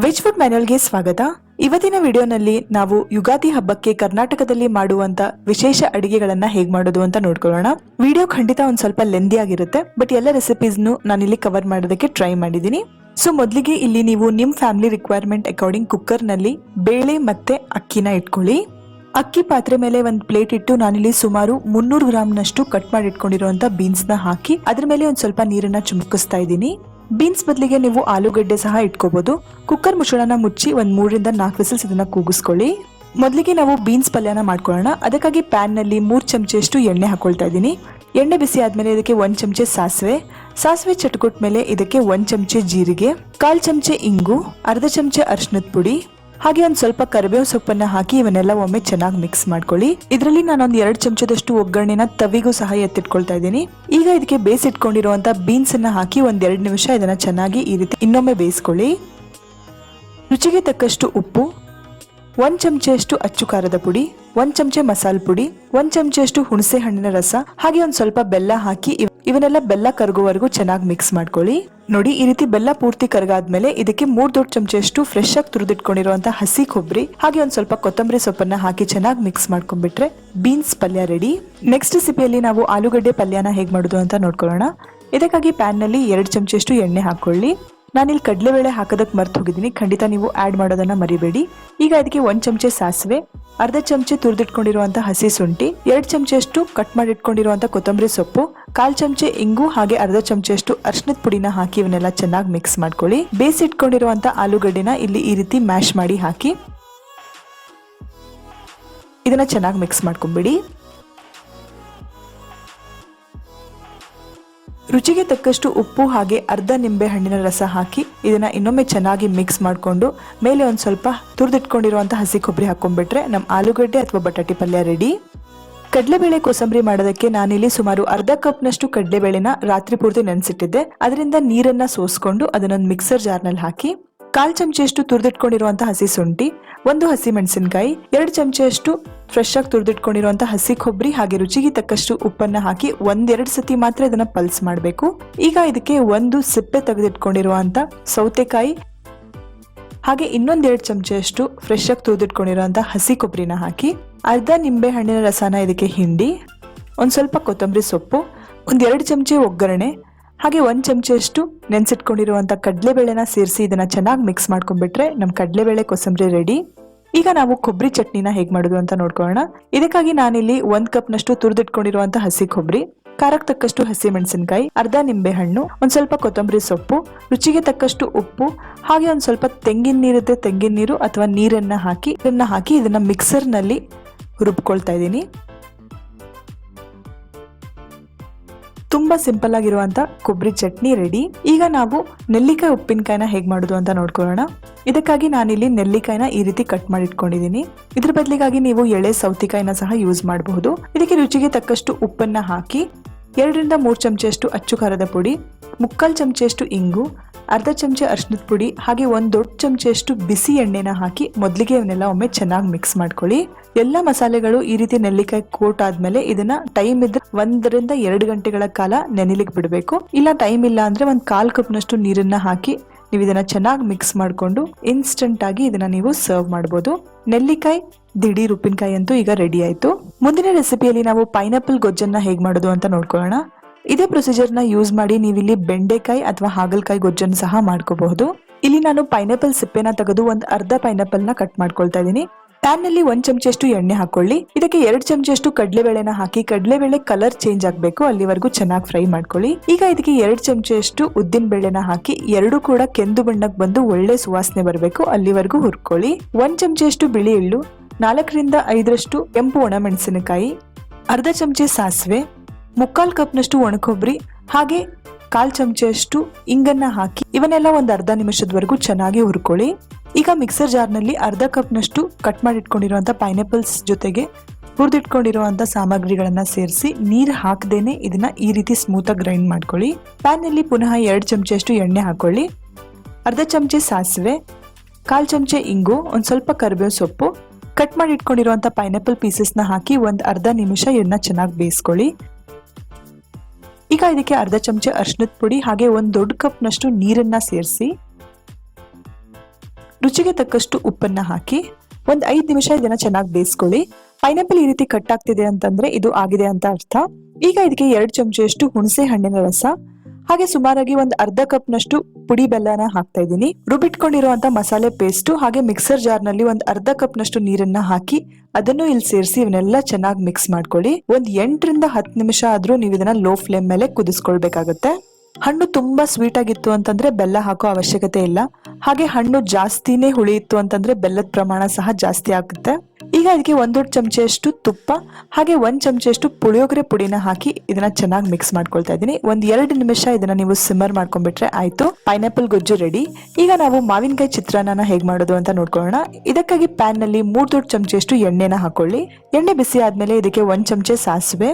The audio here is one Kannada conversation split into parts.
ವೆಜ್ ಫುಡ್ ಮ್ಯಾನ್ಯುಯಲ್ಗೆ ಸ್ವಾಗತ. ಇವತ್ತಿನ ವಿಡಿಯೋನಲ್ಲಿ ನಾವು ಯುಗಾದಿ ಹಬ್ಬಕ್ಕೆ ಕರ್ನಾಟಕದಲ್ಲಿ ಮಾಡುವಂತ ವಿಶೇಷ ಅಡಿಗೆಗಳನ್ನ ಹೇಗ್ ಮಾಡೋದು ಅಂತ ನೋಡ್ಕೊಳ್ಳೋಣ. ವಿಡಿಯೋ ಖಂಡಿತ ಒಂದ್ ಸ್ವಲ್ಪ ಲೆಂದಿ ಆಗಿರುತ್ತೆ, ಬಟ್ ಎಲ್ಲ ರೆಸಿಪೀಸ್ನು ನಾನಿಲ್ಲಿ ಕವರ್ ಮಾಡೋದಕ್ಕೆ ಟ್ರೈ ಮಾಡಿದೀನಿ. ಸೊ ಮೊದಲಿಗೆ ಇಲ್ಲಿ ನೀವು ನಿಮ್ ಫ್ಯಾಮಿಲಿ ರಿಕ್ವೈರ್ಮೆಂಟ್ ಅಕಾರ್ಡಿಂಗ್ ಕುಕ್ಕರ್ ನಲ್ಲಿ ಬೇಳೆ ಮತ್ತೆ ಅಕ್ಕಿನ ಇಟ್ಕೊಳ್ಳಿ. ಅಕ್ಕಿ ಪಾತ್ರೆ ಮೇಲೆ ಒಂದು ಪ್ಲೇಟ್ ಇಟ್ಟು ನಾನಿಲ್ಲಿ ಸುಮಾರು 300 ಗ್ರಾಮ್ನಷ್ಟು ಕಟ್ ಮಾಡಿ ಇಟ್ಕೊಂಡಿರುವಂತ ಬೀನ್ಸ್ ನ ಹಾಕಿ ಅದ್ರ ಮೇಲೆ ಒಂದ್ ಸ್ವಲ್ಪ ನೀರನ್ನ ಚುಮುಕಿಸ್ತಾ ಇದ್ದೀನಿ. ಬೀನ್ಸ್ ಬದಲಿಗೆ ನೀವು ಆಲೂಗಡ್ಡೆ ಸಹ ಇಟ್ಕೋಬಹುದು. ಕುಕ್ಕರ್ ಮುಚ್ಚಳನ ಮುಚ್ಚಿ ಒಂದ್ 3 ರಿಂದ 4 ವಿಸಿಲ್ಸ್ ಇದನ್ನ ಕೂಗಿಸ್ಕೊಳ್ಳಿ. ಮೊದಲಿಗೆ ನಾವು ಬೀನ್ಸ್ ಪಲ್ಯನ ಮಾಡ್ಕೊಳ್ಳೋಣ. ಅದಕ್ಕಾಗಿ ಪ್ಯಾನ್ ನಲ್ಲಿ 3 ಚಮಚೆಯಷ್ಟು ಎಣ್ಣೆ ಹಾಕೊಳ್ತಾ ಇದ್ದೀನಿ. ಎಣ್ಣೆ ಬಿಸಿ ಆದ್ಮೇಲೆ ಇದಕ್ಕೆ 1 ಚಮಚೆ ಸಾಸಿವೆ ಚಟಕುಟ್ ಮೇಲೆ ಇದಕ್ಕೆ 1 ಚಮಚೆ ಜೀರಿಗೆ, 1/4 ಚಮಚೆ ಇಂಗು, ಅರ್ಧ ಚಮಚೆ ಅರಿಶಿನದ ಪುಡಿ, ಹಾಗೆ ಒಂದ್ ಸ್ವಲ್ಪ ಕರಿಬೇವು ಸೊಪ್ಪನ್ನ ಹಾಕಿ ಇವನ್ನೆಲ್ಲ ಒಮ್ಮೆ ಚೆನ್ನಾಗಿ ಮಿಕ್ಸ್ ಮಾಡ್ಕೊಳ್ಳಿ. ಇದರಲ್ಲಿ ನಾನೊಂದ್ 2 ಚಮಚದಷ್ಟು ಒಗ್ಗರಣೆನ ತವಿಗೂ ಸಹ ಎತ್ತಿಟ್ಕೊಳ್ತಾ ಇದ್ದೀನಿ. ಈಗ ಇದಕ್ಕೆ ಬೇಯಿಸಿಟ್ಕೊಂಡಿರುವಂತ ಬೀನ್ಸ್ ಅನ್ನ ಹಾಕಿ 1-2 ನಿಮಿಷ ಇದನ್ನ ಚೆನ್ನಾಗಿ ಈ ರೀತಿ ಇನ್ನೊಮ್ಮೆ ಬೇಯಿಸ್ಕೊಳ್ಳಿ. ರುಚಿಗೆ ತಕ್ಕಷ್ಟು ಉಪ್ಪು, 1 ಚಮಚೆಯಷ್ಟು ಅಚ್ಚು ಖಾರದ ಪುಡಿ, 1 ಚಮಚೆ ಮಸಾಲೆ ಪುಡಿ, 1 ಚಮಚೆಯಷ್ಟು ಹುಣಸೆ ಹಣ್ಣಿನ ರಸ, ಹಾಗೆ ಒಂದ್ ಸ್ವಲ್ಪ ಬೆಲ್ಲ ಹಾಕಿ ಇವನ್ನೆಲ್ಲ ಬೆಲ್ಲ ಕರಗುವವರೆಗೂ ಚೆನ್ನಾಗಿ ಮಿಕ್ಸ್ ಮಾಡ್ಕೊಳ್ಳಿ. ನೋಡಿ, ಈ ರೀತಿ ಬೆಲ್ಲ ಪೂರ್ತಿ ಕರಗಾದ್ಮೇಲೆ ಇದಕ್ಕೆ 3 ದೊಡ್ಡ ಚಮಚೆಯಷ್ಟು ಫ್ರೆಶ್ ಆಗಿ ತುರಿದಿಟ್ಕೊಂಡಿರುವಂತಹ ಹಸಿ ಕೊಬ್ಬರಿ ಹಾಗೆ ಒಂದ್ ಸ್ವಲ್ಪ ಕೊತ್ತಂಬರಿ ಸೊಪ್ಪನ್ನ ಹಾಕಿ ಚೆನ್ನಾಗಿ ಮಿಕ್ಸ್ ಮಾಡ್ಕೊಂಡ್ಬಿಟ್ರೆ ಬೀನ್ಸ್ ಪಲ್ಯ ರೆಡಿ. ನೆಕ್ಸ್ಟ್ ರೆಸಿಪಿಯಲ್ಲಿ ನಾವು ಆಲೂಗಡ್ಡೆ ಪಲ್ಯನ ಹೇಗ್ ಮಾಡೋದು ಅಂತ ನೋಡ್ಕೊಳ್ಳೋಣ. ಇದಕ್ಕಾಗಿ ಪ್ಯಾನ್ ನಲ್ಲಿ 2 ಚಮಚೆಯಷ್ಟು ಎಣ್ಣೆ ಹಾಕೊಳ್ಳಿ. ನಾನಿಲ್ಲಿ ಕಡಲೆಬೇಳೆ ಹಾಕೋದಕ್ಕೆ ಮರ್ತು ಹೋಗಿದ್ದೀನಿ, ಖಂಡಿತ ನೀವು ಆಡ್ ಮಾಡೋದನ್ನ ಮರಿಬೇಡಿ. ಈಗ ಇದಕ್ಕೆ 1 ಚಮಚೆ ಸಾಸಿವೆ, ಅರ್ಧ ಚಮಚೆ ತುರಿದಿಟ್ಕೊಂಡಿರುವಂತಹ ಹಸಿ ಶುಂಠಿ, 2 ಚಮಚೆಯಷ್ಟು ಕಟ್ ಮಾಡಿ ಇಟ್ಕೊಂಡಿರುವಂತಹ ಕೊತ್ತಂಬರಿ ಸೊಪ್ಪು, 1/4 ಚಮಚೆ ಇಂಗು ಹಾಗೆ ಅರ್ಧ ಚಮಚೆಯಷ್ಟು ಅರಿಶಿನದ ಪುಡಿನ ಹಾಕಿ ಇವನ್ನೆಲ್ಲ ಚೆನ್ನಾಗಿ ಮಿಕ್ಸ್ ಮಾಡ್ಕೊಳ್ಳಿ. ಬೇಯಿಸಿಟ್ಕೊಂಡಿರುವಂತಹ ಆಲೂಗಡ್ಡೆನ ಇಲ್ಲಿ ಈ ರೀತಿ ಮ್ಯಾಶ್ ಮಾಡಿ ಹಾಕಿ ಇದನ್ನ ಚೆನ್ನಾಗಿ ಮಿಕ್ಸ್ ಮಾಡ್ಕೊಂಡ್ಬಿಡಿ. ರುಚಿಗೆ ತಕ್ಕಷ್ಟು ಉಪ್ಪು ಹಾಗೆ ಅರ್ಧ ನಿಂಬೆ ಹಣ್ಣಿನ ರಸ ಹಾಕಿ ಇದನ್ನ ಇನ್ನೊಮ್ಮೆ ಚೆನ್ನಾಗಿ ಮಿಕ್ಸ್ ಮಾಡಿಕೊಂಡು ಮೇಲೆ ಒಂದ್ ಸ್ವಲ್ಪ ತುರಿದಿಟ್ಕೊಂಡಿರುವಂತಹ ಹಸಿ ಕೊಬ್ಬರಿ ಹಾಕೊಂಡ್ಬಿಟ್ರೆ ನಮ್ಮ ಆಲೂಗಡ್ಡೆ ಅಥವಾ ಬಟಾಟೆ ಪಲ್ಯ ರೆಡಿ. ಕಡಲೆಬೇಳೆ ಕೋಸಂಬರಿ ಮಾಡೋದಕ್ಕೆ ನಾನಿಲ್ಲಿ ಸುಮಾರು ಅರ್ಧ ಕಪ್ನಷ್ಟು ಕಡಲೆಬೇಳೆನ ರಾತ್ರಿ ಪೂರ್ತಿ ನೆನೆಸಿಟ್ಟಿದ್ದೆ. ಅದರಿಂದ ನೀರನ್ನ ಸೋಸ್ಕೊಂಡು ಅದನ್ನೊಂದು ಮಿಕ್ಸರ್ ಜಾರ್ನಲ್ಲಿ ಹಾಕಿ 1/4 ಚಮಚೆಯಷ್ಟು ತುರಿದಿಟ್ಕೊಂಡಿರುವಂತಹ ಹಸಿ ಶುಂಠಿ, 1 ಹಸಿ ಮೆಣಸಿನಕಾಯಿ, 2 ಚಮಚೆಯಷ್ಟು ಫ್ರೆಶ್ ಆಗಿ ತುರಿದಿಟ್ಕೊಂಡಿರುವಂತಹ ಹಸಿ ಕೊಬ್ಬರಿ ಹಾಗೆ ರುಚಿಗೆ ತಕ್ಕಷ್ಟು ಉಪ್ಪನ್ನ ಹಾಕಿ 1-2 ಸತಿ ಮಾತ್ರ ಇದನ್ನ ಪಲ್ಸ್ ಮಾಡಬೇಕು. ಈಗ ಇದಕ್ಕೆ 1 ಸಿಪ್ಪೆ ತೆಗೆದಿಟ್ಕೊಂಡಿರುವಂತ ಸೌತೆಕಾಯಿ ಹಾಗೆ ಇನ್ನೊಂದ್ 2 ಚಮಚೆಯಷ್ಟು ಫ್ರೆಶ್ ಆಗಿ ತುರಿದಿಟ್ಕೊಂಡಿರುವಂತಹ ಹಸಿ ಕೊಬ್ಬರಿನ ಹಾಕಿ ಅರ್ಧ ನಿಂಬೆ ಹಣ್ಣಿನ ರಸನ ಇದಕ್ಕೆ ಹಿಂಡಿ, ಒಂದ್ ಸ್ವಲ್ಪ ಕೊತ್ತಂಬರಿ ಸೊಪ್ಪು, 1-2 ಚಮಚೆ ಒಗ್ಗರಣೆ ಹಾಗೆ 1 ಚಮಚೆಯಷ್ಟು ನೆನ್ಸಿಟ್ಕೊಂಡಿರುವಂತ ಕಡಲೆಬೇಳೆನ ಸೇರಿಸಿ ಇದನ್ನ ಚೆನ್ನಾಗಿ ಮಿಕ್ಸ್ ಮಾಡ್ಕೊಂಡ್ಬಿಟ್ರೆ ನಮ್ ಕಡಲೆಬೇಳೆ ಕೋಸಂಬರಿ ರೆಡಿ. ಈಗ ನಾವು ಕೊಬ್ಬರಿ ಚಟ್ನಿನ ಹೇಗ್ ಮಾಡೋದು ಅಂತ ನೋಡ್ಕೊಳ್ಳೋಣ. ಇದಕ್ಕಾಗಿ ನಾನಿಲ್ಲಿ 1 ಕಪ್ನಷ್ಟು ತುರಿದಿಟ್ಕೊಂಡಿರುವಂತ ಹಸಿ ಕೊಬ್ಬರಿ, ಖಾರಕ್ಕೆ ತಕ್ಕಷ್ಟು ಹಸಿ ಮೆಣಸಿನಕಾಯಿ, ಅರ್ಧ ನಿಂಬೆ ಹಣ್ಣು, ಒಂದ್ ಸ್ವಲ್ಪ ಕೊತ್ತಂಬರಿ ಸೊಪ್ಪು, ರುಚಿಗೆ ತಕ್ಕಷ್ಟು ಉಪ್ಪು ಹಾಗೆ ಒಂದ್ ಸ್ವಲ್ಪ ತೆಂಗಿನ ನೀರು ಅಥವಾ ನೀರನ್ನ ಹಾಕಿ ಇದನ್ನ ಮಿಕ್ಸರ್ ನಲ್ಲಿ ರುಬ್ಕೊಳ್ತಾ ಇದ್ದೀನಿ. ತುಂಬಾ ಸಿಂಪಲ್ ಆಗಿರುವಂತ ಕೊಬ್ಬರಿ ಚಟ್ನಿ ರೆಡಿ. ಈಗ ನಾವು ನೆಲ್ಲಿಕಾಯಿ ಉಪ್ಪಿನಕಾಯಿನ ಹೇಗ್ ಮಾಡೋದು ಅಂತ ನೋಡ್ಕೊಳ್ಳೋಣ. ಇದಕ್ಕಾಗಿ ನಾನಿಲ್ಲಿ ನೆಲ್ಲಿಕಾಯಿನ ಈ ರೀತಿ ಕಟ್ ಮಾಡಿ ಇಟ್ಕೊಂಡಿದ್ದೀನಿ. ಇದ್ರ ಬದಲಿಗಾಗಿ ನೀವು ಎಳೆ ಸೌತೆಕಾಯಿನ ಸಹ ಯೂಸ್ ಮಾಡಬಹುದು. ಇದಕ್ಕೆ ರುಚಿಗೆ ತಕ್ಕಷ್ಟು ಉಪ್ಪನ್ನ ಹಾಕಿ 2-3 ಚಮಚೆಯಷ್ಟು ಅಚ್ಚು ಖಾರದ ಪುಡಿ, 1/4 ಚಮಚೆಯಷ್ಟು ಇಂಗು, ಅರ್ಧ ಚಮಚೆ ಅರಿಶಿನದ ಪುಡಿ ಹಾಗೆ 1 ದೊಡ್ಡ ಚಮಚೆಯಷ್ಟು ಬಿಸಿ ಎಣ್ಣೆನ ಹಾಕಿ ಮೊದಲಿಗೆ ಇವನ್ನೆಲ್ಲ ಒಮ್ಮೆ ಚೆನ್ನಾಗಿ ಮಿಕ್ಸ್ ಮಾಡ್ಕೊಳ್ಳಿ. ಎಲ್ಲ ಮಸಾಲೆಗಳು ಈ ರೀತಿ ನೆಲ್ಲಿಕಾಯಿ ಕೋಟ್ ಆದ್ಮೇಲೆ ಇದನ್ನ ಟೈಮ್ ಇದ್ರೆ 1-2 ಗಂಟೆಗಳ ಕಾಲ ನೆನೆಲಿಕ್ಕೆ ಬಿಡಬೇಕು. ಇಲ್ಲ ಟೈಮ್ ಇಲ್ಲ ಅಂದ್ರೆ 1/4 ಕಪ್ನಷ್ಟು ನೀರನ್ನ ಹಾಕಿ ನೀವು ಇದನ್ನ ಚೆನ್ನಾಗಿ ಮಿಕ್ಸ್ ಮಾಡ್ಕೊಂಡು ಇನ್ಸ್ಟೆಂಟ್ ಆಗಿ ಇದನ್ನ ನೀವು ಸರ್ವ್ ಮಾಡಬಹುದು. ನೆಲ್ಲಿಕಾಯಿ ದಿಢೀರ್ ಉಪ್ಪಿನಕಾಯಿ ಅಂತೂ ಈಗ ರೆಡಿ ಆಯ್ತು. ಮುಂದಿನ ರೆಸಿಪಿಯಲ್ಲಿ ನಾವು ಪೈನಾಪಲ್ ಗೊಜ್ಜನ್ನ ಹೇಗ್ ಮಾಡೋದು ಅಂತ ನೋಡ್ಕೊಳ್ಳೋಣ. ಇದೇ ಪ್ರೊಸೀಜರ್ ನ ಯೂಸ್ ಮಾಡಿ ನೀವಿಲ್ಲಿ ಬೆಂಡೆಕಾಯಿ ಅಥವಾ ಹಾಗಲಕಾಯಿ ಗೊಜ್ಜನ್ನು ಸಹ ಮಾಡ್ಕೋಬಹುದು. ಇಲ್ಲಿ ನಾನು ಪೈನಾಪಲ್ ಸಿಪ್ಪೆನ ತೆಗೆದು ಒಂದು ಅರ್ಧ ಪೈನಾಪಲ್ ನ ಕಟ್ ಮಾಡ್ಕೊಳ್ತಾ ಇದ್ದೀನಿ. ಪ್ಯಾನ್ ನಲ್ಲಿ 1 ಚಮಚೆಯಷ್ಟು ಎಣ್ಣೆ ಹಾಕೊಳ್ಳಿ. ಇದಕ್ಕೆ 2 ಚಮಚೆಯಷ್ಟು ಕಡಲೆಬೇಳೆನ ಹಾಕಿ ಕಡಲೆಬೇಳೆ ಕಲರ್ ಚೇಂಜ್ ಆಗ್ಬೇಕು ಅಲ್ಲಿವರೆಗೂ ಚೆನ್ನಾಗಿ ಫ್ರೈ ಮಾಡ್ಕೊಳ್ಳಿ. ಈಗ ಇದಕ್ಕೆ 2 ಚಮಚೆಯಷ್ಟು ಉದ್ದಿನ ಬೇಳೆನ ಹಾಕಿ ಎರಡು ಕೂಡ ಕೆಂದು ಬಣ್ಣಕ್ಕೆ ಬಂದು ಒಳ್ಳೆ ಸುವಾಸನೆ ಬರಬೇಕು ಅಲ್ಲಿವರೆಗೂ ಹುರ್ಕೊಳ್ಳಿ. 1 ಚಮಚೆಯಷ್ಟು ಬಿಳಿ ಎಳ್ಳು, 4-5 ಕೆಂಪು ಒಣಮೆಣಸಿನಕಾಯಿ, ಅರ್ಧ ಚಮಚೆ ಸಾಸಿವೆ, 1/4 ಕಪ್ನಷ್ಟು ಒಣಕೊಬ್ಬರಿ ಹಾಗೆ 1/4 ಚಮಚೆಯಷ್ಟು ಇಂಗನ್ನ ಹಾಕಿ ಇವನ್ನೆಲ್ಲ ಒಂದು ಅರ್ಧ ನಿಮಿಷದವರೆಗೂ ಚೆನ್ನಾಗಿ ಹುರ್ಕೊಳ್ಳಿ. ಈಗ ಮಿಕ್ಸರ್ ಜಾರ್ನಲ್ಲಿ ಅರ್ಧ ಕಪ್ನಷ್ಟು ಕಟ್ ಮಾಡಿ ಇಟ್ಕೊಂಡಿರುವಂತ ಪೈನಾಪಲ್ಸ್ ಜೊತೆಗೆ ಹುರಿದಿಟ್ಕೊಂಡಿರುವಂತ ಸಾಮಗ್ರಿಗಳನ್ನ ಸೇರಿಸಿ ನೀರು ಹಾಕದೇನೆ ಇದನ್ನ ಈ ರೀತಿ ಸ್ಮೂತ್ ಆಗಿ ಗ್ರೈಂಡ್ ಮಾಡ್ಕೊಳ್ಳಿ. ಪ್ಯಾನ್ ನಲ್ಲಿ ಪುನಃ 2 ಚಮಚೆಯಷ್ಟು ಎಣ್ಣೆ ಹಾಕೊಳ್ಳಿ, ಅರ್ಧ ಚಮಚೆ ಸಾಸಿವೆ, 1/4 ಚಮಚೆ ಇಂಗು, ಒಂದ್ ಸ್ವಲ್ಪ ಕರಿಬೇವು ಸೊಪ್ಪು, ಕಟ್ ಮಾಡಿ ಇಟ್ಕೊಂಡಿರುವಂತ ಪೈನಾಪಲ್ ಪೀಸಸ್ ನ ಹಾಕಿ ಒಂದ್ ಅರ್ಧ ನಿಮಿಷ ಇದನ್ನ ಚೆನ್ನಾಗಿ ಬೇಯಿಸ್ಕೊಳ್ಳಿ. ಈಗ ಇದಕ್ಕೆ ಅರ್ಧ ಚಮಚೆ ಅರಿಶಿನದ ಪುಡಿ ಹಾಗೆ 1 ದೊಡ್ಡ ಕಪ್ನಷ್ಟು ನೀರನ್ನ ಸೇರಿಸಿ ರುಚಿಗೆ ತಕ್ಕಷ್ಟು ಉಪ್ಪನ್ನ ಹಾಕಿ ಒಂದ್ 5 ನಿಮಿಷ ಇದನ್ನ ಚೆನ್ನಾಗಿ ಬೇಯಿಸ್ಕೊಳ್ಳಿ. ಪೈನಾಪಲ್ ಈ ರೀತಿ ಕಟ್ ಆಗ್ತಿದೆ ಅಂತಂದ್ರೆ ಇದು ಆಗಿದೆ ಅಂತ ಅರ್ಥ. ಈಗ ಇದಕ್ಕೆ 2 ಚಮಚೆಯಷ್ಟು ಹುಣಸೆ ಹಣ್ಣಿನ ರಸ ಹಾಗೆ ಸುಮಾರಾಗಿ ಒಂದ್ ಅರ್ಧ ಕಪ್ ನಷ್ಟು ಪುಡಿ ಬೆಲ್ಲನ ಹಾಕ್ತಾ ಇದ್ದೀನಿ. ರುಬ್ಬಿಟ್ಕೊಂಡಿರುವಂತ ಮಸಾಲೆ ಪೇಸ್ಟ್ ಹಾಗೆ ಮಿಕ್ಸರ್ ಜಾರ್ ನಲ್ಲಿ ಒಂದ್ ಅರ್ಧ ಕಪ್ ನಷ್ಟು ನೀರನ್ನ ಹಾಕಿ ಅದನ್ನು ಇಲ್ಲಿ ಸೇರಿಸಿ ಇವನ್ನೆಲ್ಲ ಚೆನ್ನಾಗಿ ಮಿಕ್ಸ್ ಮಾಡ್ಕೊಳ್ಳಿ. ಒಂದ್ 8 ರಿಂದ 10 ನಿಮಿಷ ಆದ್ರೂ ನೀವು ಇದನ್ನ ಲೋ ಫ್ಲೇಮ್ ಮೇಲೆ ಕುದಿಸ್ಕೊಳ್ಬೇಕಾಗತ್ತೆ. ಹಣ್ಣು ತುಂಬಾ ಸ್ವೀಟ್ ಆಗಿತ್ತು ಅಂತಂದ್ರೆ ಬೆಲ್ಲ ಹಾಕೋ ಅವಶ್ಯಕತೆ ಇಲ್ಲ. ಹಾಗೆ ಹಣ್ಣು ಜಾಸ್ತಿನೇ ಹುಳಿ ಇತ್ತು ಅಂತಂದ್ರೆ ಬೆಲ್ಲದ ಪ್ರಮಾಣ ಸಹ ಜಾಸ್ತಿ ಆಗುತ್ತೆ. ಈಗ ಇದಕ್ಕೆ 1 ದೊಡ್ಡ ಚಮಚೆಯಷ್ಟು ತುಪ್ಪ ಹಾಗೆ 1 ಚಮಚೆಯಷ್ಟು ಪುಳಿಯೋಗರೆ ಪುಡಿನ ಹಾಕಿ ಇದನ್ನ ಚೆನ್ನಾಗಿ ಮಿಕ್ಸ್ ಮಾಡ್ಕೊಳ್ತಾ ಇದ್ದೀನಿ. ಒಂದ್ 2 ನಿಮಿಷ ಇದನ್ನ ನೀವು ಸಿಮ್ಮರ್ ಮಾಡ್ಕೊಂಡ್ಬಿಟ್ರೆ ಆಯ್ತು, ಪೈನಾಪಲ್ ಗೊಜ್ಜು ರೆಡಿ. ಈಗ ನಾವು ಮಾವಿನಕಾಯಿ ಚಿತ್ರಾನ್ನ ಹೇಗ್ ಮಾಡೋದು ಅಂತ ನೋಡ್ಕೊಳ್ಳೋಣ. ಇದಕ್ಕಾಗಿ ಪ್ಯಾನ್ ನಲ್ಲಿ 3 ದೊಡ್ಡ ಚಮಚೆಯಷ್ಟು ಎಣ್ಣೆನ ಹಾಕೊಳ್ಳಿ. ಎಣ್ಣೆ ಬಿಸಿ ಆದ್ಮೇಲೆ ಇದಕ್ಕೆ 1 ಚಮಚೆ ಸಾಸಿವೆ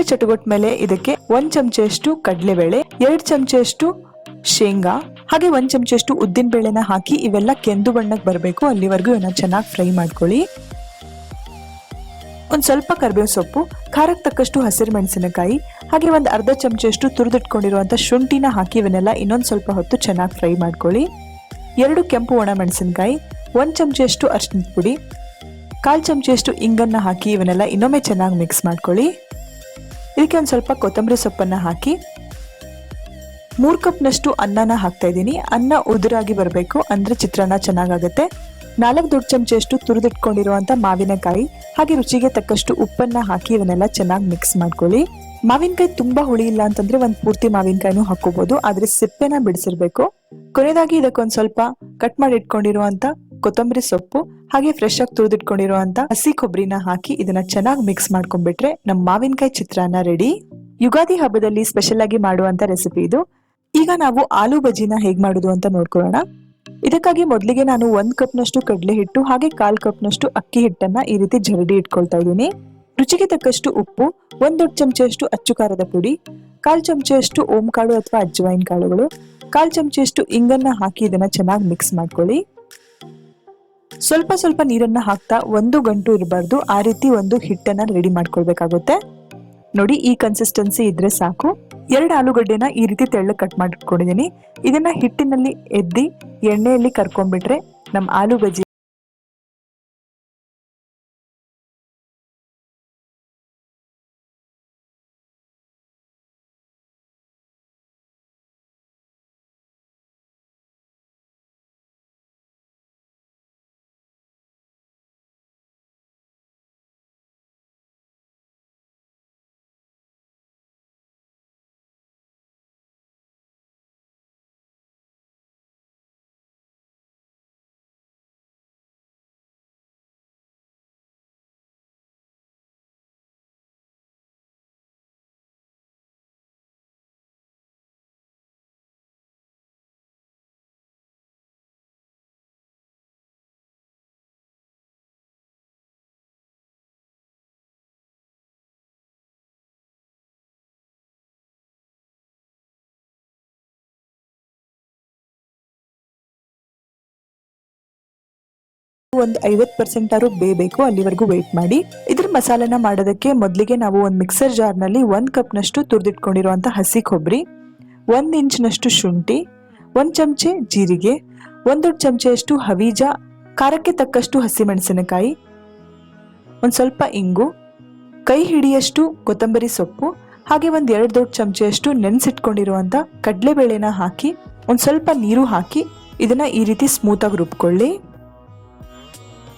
ಚಟುಗೊಟ್ಟ ಮೇಲೆ ಇದಕ್ಕೆ 1 ಚಮಚೆಯಷ್ಟು ಕಡಲೆಬೇಳೆ, 2 ಚಮಚೆಯಷ್ಟು ಶೇಂಗಾ ಹಾಗೆ 1 ಚಮಚೆಯಷ್ಟು ಉದ್ದಿನ ಬೇಳೆನ ಹಾಕಿ ಇವೆಲ್ಲ ಕೆಂದು ಬಣ್ಣಕ್ಕೆ ಬರಬೇಕು, ಅಲ್ಲಿವರೆಗೂ ಇವನ್ನ ಚೆನ್ನಾಗಿ ಫ್ರೈ ಮಾಡ್ಕೊಳ್ಳಿ. ಒಂದ್ ಸ್ವಲ್ಪ ಕರಿಬೇವು ಸೊಪ್ಪು, ಖಾರಕ್ಕೆ ತಕ್ಕಷ್ಟು ಹಸಿರು ಮೆಣಸಿನಕಾಯಿ ಹಾಗೆ ಒಂದ್ ಅರ್ಧ ಚಮಚೆಯಷ್ಟು ತುರಿದಿಟ್ಕೊಂಡಿರುವಂತ ಶುಂಠಿನ ಹಾಕಿ ಇವನ್ನೆಲ್ಲ ಇನ್ನೊಂದ್ ಸ್ವಲ್ಪ ಹೊತ್ತು ಚೆನ್ನಾಗಿ ಫ್ರೈ ಮಾಡ್ಕೊಳ್ಳಿ. 2 ಕೆಂಪು ಒಣ ಮೆಣಸಿನಕಾಯಿ, 1 ಚಮಚೆಯಷ್ಟು ಅರಿಶಿಣದ ಪುಡಿ, 1/4 ಚಮಚೆಯಷ್ಟು ಇಂಗನ್ನ ಹಾಕಿ ಇವನ್ನೆಲ್ಲ ಇನ್ನೊಮ್ಮೆ ಚೆನ್ನಾಗಿ ಮಿಕ್ಸ್ ಮಾಡ್ಕೊಳ್ಳಿ. ಇದಕ್ಕೆ ಒಂದ್ ಸ್ವಲ್ಪ ಕೊತ್ತಂಬರಿ ಸೊಪ್ಪನ್ನ ಹಾಕಿ 3 ಕಪ್ ನಷ್ಟು ಅನ್ನನ ಹಾಕ್ತಾ ಇದ್ದೀನಿ. ಅನ್ನ ಉದುರಾಗಿ ಬರಬೇಕು ಅಂದ್ರೆ ಚಿತ್ರಾನ್ನ ಚೆನ್ನಾಗಾಗುತ್ತೆ. 4 ದೊಡ್ಡ ಚಮಚೆಯಷ್ಟು ತುರಿದಿಟ್ಕೊಂಡಿರುವಂತ ಮಾವಿನಕಾಯಿ ಹಾಗೆ ರುಚಿಗೆ ತಕ್ಕಷ್ಟು ಉಪ್ಪನ್ನ ಹಾಕಿ ಇವನ್ನೆಲ್ಲ ಚೆನ್ನಾಗಿ ಮಿಕ್ಸ್ ಮಾಡ್ಕೊಳ್ಳಿ. ಮಾವಿನಕಾಯಿ ತುಂಬಾ ಹುಳಿ ಇಲ್ಲ ಅಂತಂದ್ರೆ ಒಂದ್ ಪೂರ್ತಿ ಮಾವಿನಕಾಯಿನೂ ಹಾಕೋಬಹುದು, ಆದ್ರೆ ಸಿಪ್ಪೆನ ಬಿಡಿಸಿರ್ಬೇಕು. ಕೊನೆಯದಾಗಿ ಇದಕ್ಕೊಂದ್ ಸ್ವಲ್ಪ ಕಟ್ ಮಾಡಿ ಇಟ್ಕೊಂಡಿರುವಂತ ಕೊತ್ತಂಬರಿ ಸೊಪ್ಪು ಹಾಗೆ ಫ್ರೆಶ್ ಆಗಿ ತುರಿದಿಟ್ಕೊಂಡಿರುವಂತ ಹಸಿ ಕೊಬ್ಬರಿನ ಹಾಕಿ ಇದನ್ನ ಚೆನ್ನಾಗಿ ಮಿಕ್ಸ್ ಮಾಡ್ಕೊಂಡ್ಬಿಟ್ರೆ ನಮ್ ಮಾವಿನಕಾಯಿ ಚಿತ್ರಾನ್ನ ರೆಡಿ. ಯುಗಾದಿ ಹಬ್ಬದಲ್ಲಿ ಸ್ಪೆಷಲ್ ಆಗಿ ಮಾಡುವಂತ ರೆಸಿಪಿ ಇದು. ಈಗ ನಾವು ಆಲೂ ಬಜ್ಜಿನ ಹೇಗ್ ಮಾಡುದು ಅಂತ ನೋಡ್ಕೊಳ್ಳೋಣ. ಇದಕ್ಕಾಗಿ ಮೊದಲಿಗೆ ನಾನು 1 ಕಪ್ ನಷ್ಟು ಕಡಲೆ ಹಿಟ್ಟು ಹಾಗೆ 1/4 ಕಪ್ ನಷ್ಟು ಅಕ್ಕಿ ಹಿಟ್ಟನ್ನ ಈ ರೀತಿ ಜರಡಿ ಇಟ್ಕೊಳ್ತಾ ಇದ್ದೀನಿ. ರುಚಿಗೆ ತಕ್ಕಷ್ಟು ಉಪ್ಪು, 1 ದೊಡ್ಡ ಚಮಚೆಯಷ್ಟು ಅಚ್ಚು ಖಾರದ ಪುಡಿ, 1/4 ಚಮಚೆಯಷ್ಟು ಓಂ ಕಾಳು ಅಥವಾ ಅಜ್ವೈನ್ ಕಾಳುಗಳು, 1/4 ಚಮಚೆಯಷ್ಟು ಇಂಗನ್ನ ಹಾಕಿ ಇದನ್ನ ಚೆನ್ನಾಗಿ ಮಿಕ್ಸ್ ಮಾಡ್ಕೊಳ್ಳಿ. ಸ್ವಲ್ಪ ಸ್ವಲ್ಪ ನೀರನ್ನ ಹಾಕ್ತಾ 1 ಗಂಟು ಇರಬಾರ್ದು, ಆ ರೀತಿ ಒಂದು ಹಿಟ್ಟನ್ನ ರೆಡಿ ಮಾಡ್ಕೊಳ್ಬೇಕಾಗುತ್ತೆ. ನೋಡಿ, ಈ ಕನ್ಸಿಸ್ಟೆನ್ಸಿ ಇದ್ರೆ ಸಾಕು. 2 ಆಲೂಗಡ್ಡೆನ ಈ ರೀತಿ ತೆಳ್ಳಗೆ ಕಟ್ ಮಾಡಿಟ್ಕೊಂಡಿದ್ದೀನಿ. ಇದನ್ನ ಹಿಟ್ಟಿನಲ್ಲಿ ಎದ್ದಿ ಎಣ್ಣೆಯಲ್ಲಿ ಕರ್ಕೊಂಡ್ಬಿಟ್ರೆ ನಮ್ ಆಲೂ ಬಜ್ಜಿ ಒಂದು 50% ಆದ್ರೂ ಬೇಯಬೇಕು, ಅಲ್ಲಿವರೆಗೂ ವೇಟ್ ಮಾಡಿ. ಇದ್ರ ಮಸಾಲೆನ ಮಾಡೋದಕ್ಕೆ ಮೊದಲಿಗೆ ನಾವು ಒಂದು ಮಿಕ್ಸರ್ ಜಾರ್ ನಲ್ಲಿ 1 ಕಪ್ ನಷ್ಟು ತುರಿದಿಟ್ಕೊಂಡಿರುವಂತ ಹಸಿ ಕೊಬ್ಬರಿ, 1 ಇಂಚ್ ನಷ್ಟು ಶುಂಠಿ, 1 ಚಮಚೆ ಜೀರಿಗೆ, 1 ದೊಡ್ಡ ಚಮಚೆಯಷ್ಟು ಹವೀಜ, ಖಾರಕ್ಕೆ ತಕ್ಕಷ್ಟು ಹಸಿಮೆಣಸಿನಕಾಯಿ, ಒಂದ್ ಸ್ವಲ್ಪ ಇಂಗು, ಕೈ ಹಿಡಿಯಷ್ಟು ಕೊತ್ತಂಬರಿ ಸೊಪ್ಪು ಹಾಗೆ 2 ದೊಡ್ಡ ಚಮಚೆಯಷ್ಟು ನೆನೆಸಿಟ್ಕೊಂಡಿರುವಂತ ಕಡಲೆಬೇಳೆನ ಹಾಕಿ ಒಂದ್ ಸ್ವಲ್ಪ ನೀರು ಹಾಕಿ ಇದನ್ನ ಈ ರೀತಿ ಸ್ಮೂತ್ ಆಗಿ ರುಬ್ಕೊಳ್ಳಿ.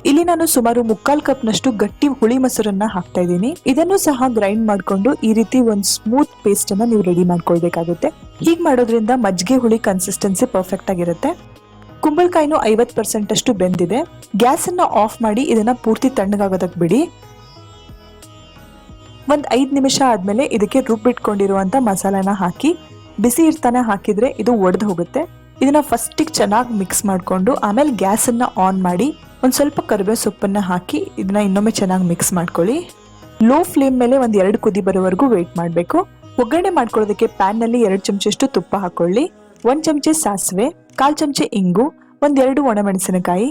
ಇಲ್ಲಿ ನಾನು ಸುಮಾರು 3/4 ಕಪ್ ನಷ್ಟು ಗಟ್ಟಿ ಹುಳಿ ಮೊಸರನ್ನ ಹಾಕ್ತಾ ಇದ್ದೀನಿ. ಇದನ್ನು ಸಹ ಗ್ರೈಂಡ್ ಮಾಡ್ಕೊಂಡು ಈ ರೀತಿ ಒಂದು ಸ್ಮೂತ್ ಪೇಸ್ಟ್ ಅನ್ನ ನೀವು ರೆಡಿ ಮಾಡ್ಕೊಳ್ಬೇಕಾಗುತ್ತೆ. ಹೀಗೆ ಮಾಡೋದ್ರಿಂದ ಮಜ್ಜಿಗೆ ಹುಳಿ ಕನ್ಸಿಸ್ಟೆನ್ಸಿ ಪರ್ಫೆಕ್ಟ್ ಆಗಿರುತ್ತೆ. ಕುಂಬಳಕಾಯಿನೂ 50% ಅಷ್ಟು ಬೆಂದಿದೆ. ಗ್ಯಾಸ್ ಅನ್ನ ಆಫ್ ಮಾಡಿ ಇದನ್ನ ಪೂರ್ತಿ ತಣ್ಣಗಾಗೋದಕ್ಕೆ ಬಿಡಿ. ಒಂದ್ 5 ನಿಮಿಷ ಆದ್ಮೇಲೆ ಇದಕ್ಕೆ ರುಬ್ಬಿಟ್ಕೊಂಡಿರುವಂತ ಮಸಾಲಾನ ಹಾಕಿ ಬಿಸಿ ಇರ್ತಾನೆ ಹಾಕಿದ್ರೆ ಇದು ಒಡೆದು ಹೋಗುತ್ತೆ. ಇದನ್ನ ಫಸ್ಟಿಗೆ ಚೆನ್ನಾಗಿ ಮಿಕ್ಸ್ ಮಾಡ್ಕೊಂಡು ಆಮೇಲೆ ಗ್ಯಾಸ್ ಅನ್ನ ಆನ್ ಮಾಡಿ ಒಂದ್ ಸ್ವಲ್ಪ ಕರಿಬೇವು ಸೊಪ್ಪನ್ನ ಹಾಕಿ ಇದನ್ನ ಇನ್ನೊಮ್ಮೆ ಚೆನ್ನಾಗಿ ಮಿಕ್ಸ್ ಮಾಡ್ಕೊಳ್ಳಿ. ಲೋ ಫ್ಲೇಮ್ ಮೇಲೆ ಒಂದ್ 2 ಕುದಿ ಬರೋವರೆಗೂ ವೇಟ್ ಮಾಡಬೇಕು. ಒಗ್ಗರಣೆ ಮಾಡ್ಕೊಳ್ಳೋದಕ್ಕೆ ಪ್ಯಾನ್ ನಲ್ಲಿ 2 ಚಮಚೆಯಷ್ಟು ತುಪ್ಪ ಹಾಕೊಳ್ಳಿ, 1 ಚಮಚೆ ಸಾಸಿವೆ, 1/4 ಚಮಚೆ ಇಂಗು, 2 ಒಣಮೆಣಸಿನಕಾಯಿ,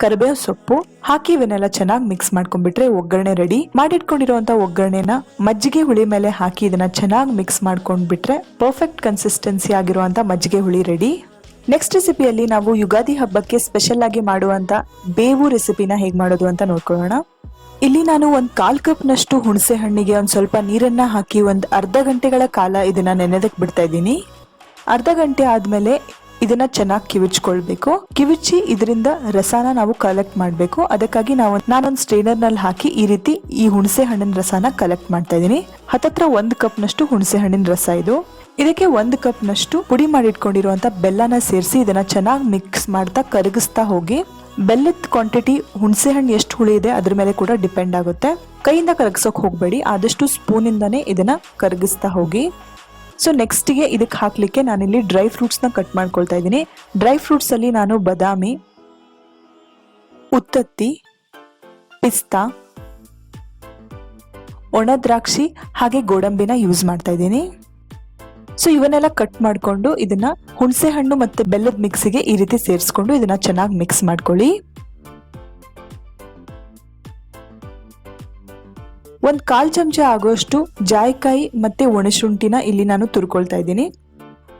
ಕರಿಬೇವು ಸೊಪ್ಪು ಹಾಕಿ ಇವನ್ನೆಲ್ಲ ಚೆನ್ನಾಗಿ ಮಿಕ್ಸ್ ಮಾಡ್ಕೊಂಡ್ಬಿಟ್ರೆ ಒಗ್ಗರಣೆ ರೆಡಿ. ಮಾಡಿಟ್ಕೊಂಡಿರುವಂತ ಒಗ್ಗರಣೆನ ಮಜ್ಜಿಗೆ ಹುಳಿ ಮೇಲೆ ಹಾಕಿ ಇದನ್ನ ಚೆನ್ನಾಗಿ ಮಿಕ್ಸ್ ಮಾಡ್ಕೊಂಡ್ಬಿಟ್ರೆ ಪರ್ಫೆಕ್ಟ್ ಕನ್ಸಿಸ್ಟೆನ್ಸಿ ಆಗಿರುವಂತ ಮಜ್ಜಿಗೆ ಹುಳಿ ರೆಡಿ. ನೆಕ್ಸ್ಟ್ ರೆಸಿಪಿಯಲ್ಲಿ ನಾವು ಯುಗಾದಿ ಹಬ್ಬಕ್ಕೆ ಸ್ಪೆಷಲ್ ಆಗಿ ಮಾಡುವಂತ ಬೇವು ರೆಸಿಪಿನ ಹೇಗ್ ಮಾಡೋದು ಅಂತ ನೋಡ್ಕೊಳ್ಳೋಣ. ಇಲ್ಲಿ ನಾನು ಒಂದ್ 1/4 ಕಪ್ ನಷ್ಟು ಹುಣಸೆ ಹಣ್ಣಿಗೆ ಒಂದ್ ಸ್ವಲ್ಪ ನೀರನ್ನ ಹಾಕಿ ಒಂದ್ ಅರ್ಧ ಗಂಟೆಗಳ ಕಾಲ ಇದನ್ನ ನೆನೆದಕ್ ಬಿಡ್ತಾ ಇದ್ದೀನಿ. ಅರ್ಧ ಗಂಟೆ ಆದ್ಮೇಲೆ ಇದನ್ನ ಚೆನ್ನಾಗಿ ಕಿವುಚ್ಕೊಳ್ಬೇಕು. ಕಿವುಚಿ ಇದರಿಂದ ರಸನ ನಾವು ಕಲೆಕ್ಟ್ ಮಾಡ್ಬೇಕು. ಅದಕ್ಕಾಗಿ ನಾನೊಂದು ಸ್ಟ್ರೈನರ್ ನಲ್ಲಿ ಹಾಕಿ ಈ ರೀತಿ ಈ ಹುಣಸೆ ಹಣ್ಣಿನ ರಸನ ಕಲೆಕ್ಟ್ ಮಾಡ್ತಾ ಇದ್ದೀನಿ. ಹತ್ತತ್ರ 1 ಕಪ್ ನಷ್ಟು ಹುಣಸೆ ಹಣ್ಣಿನ ರಸ ಇದು. ಇದಕ್ಕೆ 1 ಕಪ್ ನಷ್ಟು ಪುಡಿ ಮಾಡಿಟ್ಕೊಂಡಿರುವಂತ ಬೆಲ್ಲನ ಸೇರಿಸಿ ಇದನ್ನ ಚೆನ್ನಾಗಿ ಮಿಕ್ಸ್ ಮಾಡ್ತಾ ಕರಗಿಸ್ತಾ ಹೋಗಿ. ಬೆಲ್ಲದ ಕ್ವಾಂಟಿಟಿ ಹುಣಸೆ ಹಣ್ಣು ಎಷ್ಟು ಹುಳಿ ಇದೆ ಅದ್ರ ಮೇಲೆ ಕೂಡ ಡಿಪೆಂಡ್ ಆಗುತ್ತೆ. ಕೈಯಿಂದ ಕರಗಿಸೋಕೆ ಹೋಗ್ಬೇಡಿ, ಆದಷ್ಟು ಸ್ಪೂನ್ ಇಂದಾನೆ ಇದನ್ನ ಕರಗಿಸ್ತಾ ಹೋಗಿ. ಸೊ ನೆಕ್ಸ್ಟ್ಗೆ ಇದಕ್ಕೆ ಹಾಕ್ಲಿಕ್ಕೆ ನಾನಿಲ್ಲಿ ಡ್ರೈ ಫ್ರೂಟ್ಸ್ನ ಕಟ್ ಮಾಡ್ಕೊಳ್ತಾ ಇದ್ದೀನಿ. ಡ್ರೈ ಫ್ರೂಟ್ಸ್ ಅಲ್ಲಿ ನಾನು ಬಾದಾಮಿ, ಉತ್ತತ್ತಿ, ಪಿಸ್ತಾ, ಒಣ ದ್ರಾಕ್ಷಿ ಹಾಗೆ ಗೋಡಂಬಿನ ಯೂಸ್ ಮಾಡ್ತಾ ಇದ್ದೀನಿ. ಸೊ ಇವನ್ನೆಲ್ಲ ಕಟ್ ಮಾಡಿಕೊಂಡು ಇದನ್ನ ಹುಣಸೆ ಹಣ್ಣು ಮತ್ತೆ ಬೆಲ್ಲದ ಮಿಕ್ಸಿಗೆ ಈ ರೀತಿ ಸೇರಿಸ್ಕೊಂಡು ಇದನ್ನ ಚೆನ್ನಾಗಿ ಮಿಕ್ಸ್ ಮಾಡ್ಕೊಳ್ಳಿ. ಒಂದ್ 1/4 ಚಮಚ ಆಗುವಷ್ಟು ಜಾಯಿಕಾಯಿ ಮತ್ತೆ ಒಣಶುಂಠಿನ ಇಲ್ಲಿ ನಾನು ತುರ್ಕೊಳ್ತಾ ಇದ್ದೀನಿ.